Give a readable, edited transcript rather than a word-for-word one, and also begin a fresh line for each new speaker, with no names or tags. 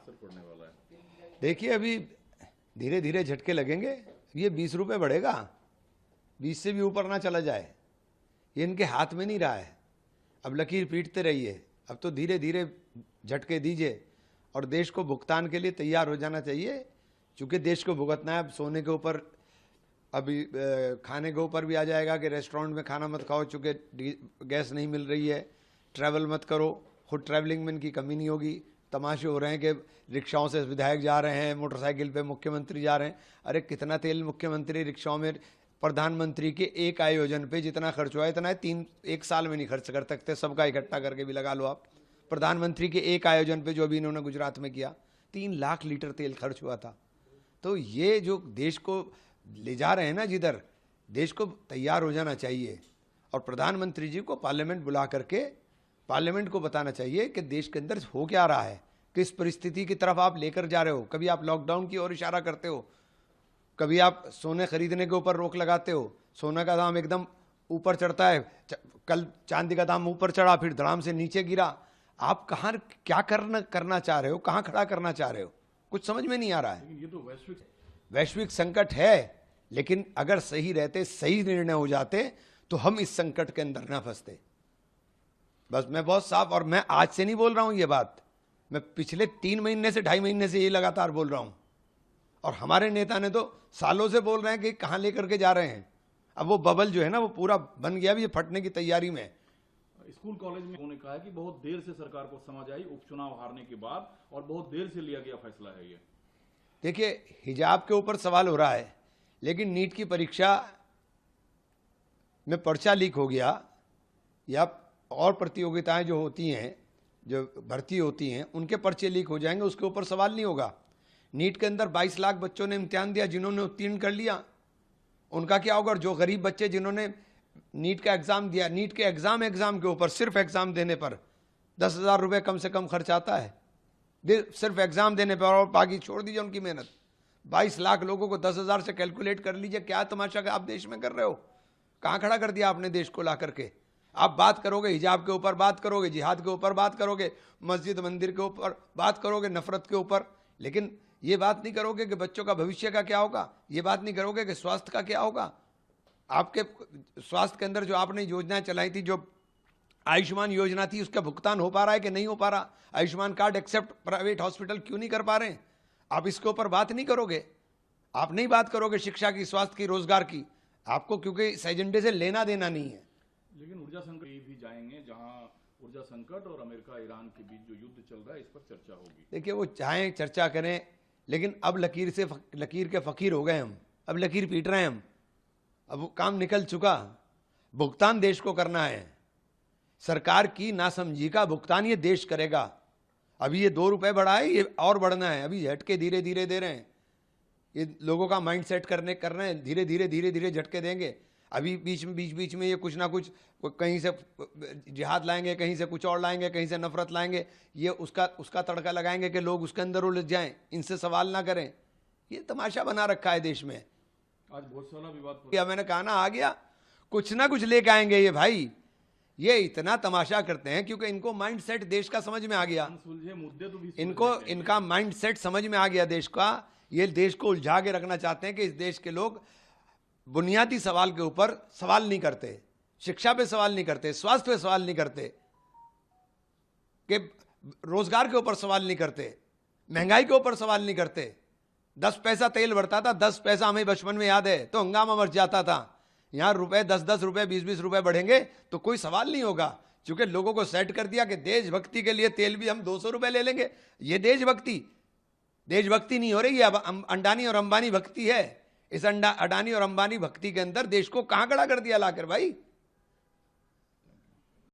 असर पड़ने वाला है?
देखिए, अभी धीरे धीरे झटके लगेंगे। ये 20 रुपये बढ़ेगा, 20 से भी ऊपर ना चला जाए, ये इनके हाथ में नहीं रहा है। अब लकीर पीटते रहिए, अब तो धीरे धीरे झटके दीजिए और देश को भुगतान के लिए तैयार हो जाना चाहिए। चूँकि देश को भुगतना है, अब सोने के ऊपर, अभी खाने के ऊपर भी आ जाएगा कि रेस्टोरेंट में खाना मत खाओ चूँकि गैस नहीं मिल रही है, ट्रैवल मत करो, खुद ट्रैवलिंग में इनकी कमी नहीं होगी। तमाशे हो रहे हैं कि रिक्शाओं से विधायक जा रहे हैं, मोटरसाइकिल पे मुख्यमंत्री जा रहे हैं। अरे कितना तेल मुख्यमंत्री रिक्शाओं में, प्रधानमंत्री के एक आयोजन पे जितना खर्च हुआ है इतना है, एक साल में नहीं खर्च कर सकते, सबका इकट्ठा करके भी लगा लो आप। प्रधानमंत्री के एक आयोजन पे जो भी इन्होंने गुजरात में किया, 3 लाख लीटर तेल खर्च हुआ था। तो ये जो देश को ले जा रहे हैं ना, जिधर देश को तैयार हो जाना चाहिए और प्रधानमंत्री जी को पार्लियामेंट बुला करके पार्लियामेंट को बताना चाहिए कि देश के अंदर हो क्या रहा है, किस परिस्थिति की तरफ आप लेकर जा रहे हो। कभी आप लॉकडाउन की ओर इशारा करते हो, कभी आप सोने खरीदने के ऊपर रोक लगाते हो, सोना का दाम एकदम ऊपर चढ़ता है, कल चांदी का दाम ऊपर चढ़ा फिर धड़ाम से नीचे गिरा। आप कहाँ क्या करना चाह रहे हो, कहाँ खड़ा करना चाह रहे हो, कुछ समझ में नहीं आ रहा है।
ये तो
वैश्विक संकट है, लेकिन अगर सही रहते, सही निर्णय हो जाते तो हम इस संकट के अंदर ना फंसते। बस मैं बहुत साफ, और मैं आज से नहीं बोल रहा हूं ये बात, मैं पिछले 3 महीने से 2.5 महीने से ये लगातार बोल रहा हूं। और हमारे नेता ने तो सालों से बोल रहे हैं कि कहां लेकर के जा रहे हैं। अब वो बबल जो है ना, वो पूरा बन गया, भी ये फटने की तैयारी में।
स्कूल कॉलेज में उन्होंने कहा कि बहुत देर से सरकार को समझ आई उपचुनाव हारने के बाद, और बहुत देर से लिया गया फैसला है ये।
देखिए, हिजाब के ऊपर सवाल हो रहा है, लेकिन नीट की परीक्षा में पर्चा लीक हो गया या और प्रतियोगिताएं जो होती हैं, जो भर्ती होती हैं, उनके पर्चे लीक हो जाएंगे, उसके ऊपर सवाल नहीं होगा। नीट के अंदर 22 लाख बच्चों ने इम्तिहान दिया, जिन्होंने उत्तीर्ण कर लिया उनका क्या होगा। और जो गरीब बच्चे जिन्होंने नीट का एग्ज़ाम दिया, नीट के एग्ज़ाम के ऊपर सिर्फ एग्ज़ाम देने पर 10,000 रुपये कम से कम खर्च आता है, सिर्फ एग्ज़ाम देने पर, और बाकी छोड़ दीजिए उनकी मेहनत। 22 लाख लोगों को 10,000 से कैलकुलेट कर लीजिए, क्या तमाशा का आप देश में कर रहे हो। कहाँ खड़ा कर दिया आपने देश को ला करके। आप बात करोगे हिजाब के ऊपर, बात करोगे जिहाद के ऊपर, बात करोगे मस्जिद मंदिर के ऊपर, बात करोगे नफरत के ऊपर, लेकिन ये बात नहीं करोगे कि बच्चों का भविष्य का क्या होगा, ये बात नहीं करोगे कि स्वास्थ्य का क्या होगा। आपके स्वास्थ्य के अंदर जो आपने योजनाएं चलाई थी, जो आयुष्मान योजना थी, उसका भुगतान हो पा रहा है कि नहीं हो पा रहा। Ayushman card accept private hospital क्यों नहीं कर पा रहे हैं। आप इसके ऊपर बात नहीं करोगे, आप नहीं बात करोगे शिक्षा की, स्वास्थ्य की, रोजगार की। आपको क्योंकि इस एजेंडे से लेना देना नहीं है।
लेकिन ऊर्जा संकट भी जाएंगे, जहां ऊर्जा संकट और अमेरिका ईरान के बीच जो युद्ध चल रहा है, इस पर चर्चा होगी।
देखिए, वो चाहें चर्चा करें, लेकिन अब लकीर के फकीर हो गए हम, अब लकीर पीट रहे हैं हम। अब वो काम निकल चुका, भुगतान देश को करना है। सरकार की नासमझी का भुगतान ये देश करेगा। अभी ये 2 रुपए बढ़ा है, ये और बढ़ना है। अभी झटके धीरे धीरे दे रहे हैं, ये लोगों का माइंड सेट कर रहे हैं, धीरे धीरे झटके देंगे। अभी बीच में ये कुछ ना कुछ, कहीं से जिहाद लाएंगे, कहीं से कुछ और लाएंगे, कहीं से नफरत लाएंगे, ये उसका तड़का लगाएंगे कि लोग उसके अंदर उलझ जाएं, इनसे सवाल ना करें। ये तमाशा बना रखा है देश में।
आज भोजशाला विवाद
या मैंने कहा ना, आ गया, कुछ ना कुछ लेके आएंगे ये भाई। ये इतना तमाशा करते हैं क्योंकि इनको माइंड सेट देश का समझ में आ गया।
मुद्दे तो
इनको इनका माइंड सेट समझ में आ गया देश का। ये देश को उलझा के रखना चाहते हैं कि इस देश के लोग बुनियादी सवाल के ऊपर सवाल नहीं करते, शिक्षा पे सवाल नहीं करते, स्वास्थ्य पे सवाल नहीं करते, कि रोजगार के ऊपर सवाल नहीं करते, महंगाई के ऊपर सवाल नहीं करते। 10 पैसा तेल बढ़ता था, 10 पैसा हमें बचपन में याद है, तो हंगामा मच जाता था। यहाँ रुपए 10-10 रुपए, 20-20 रुपए बढ़ेंगे तो कोई सवाल नहीं होगा, क्योंकि लोगों को सेट कर दिया कि देशभक्ति के लिए तेल भी हम 200 रुपए ले लेंगे। ये देशभक्ति नहीं हो रही है, अब अंडानी और अंबानी भक्ति है। इस अडानी और अंबानी भक्ति के अंदर देश को कहां खड़ा कर दिया लाकर भाई।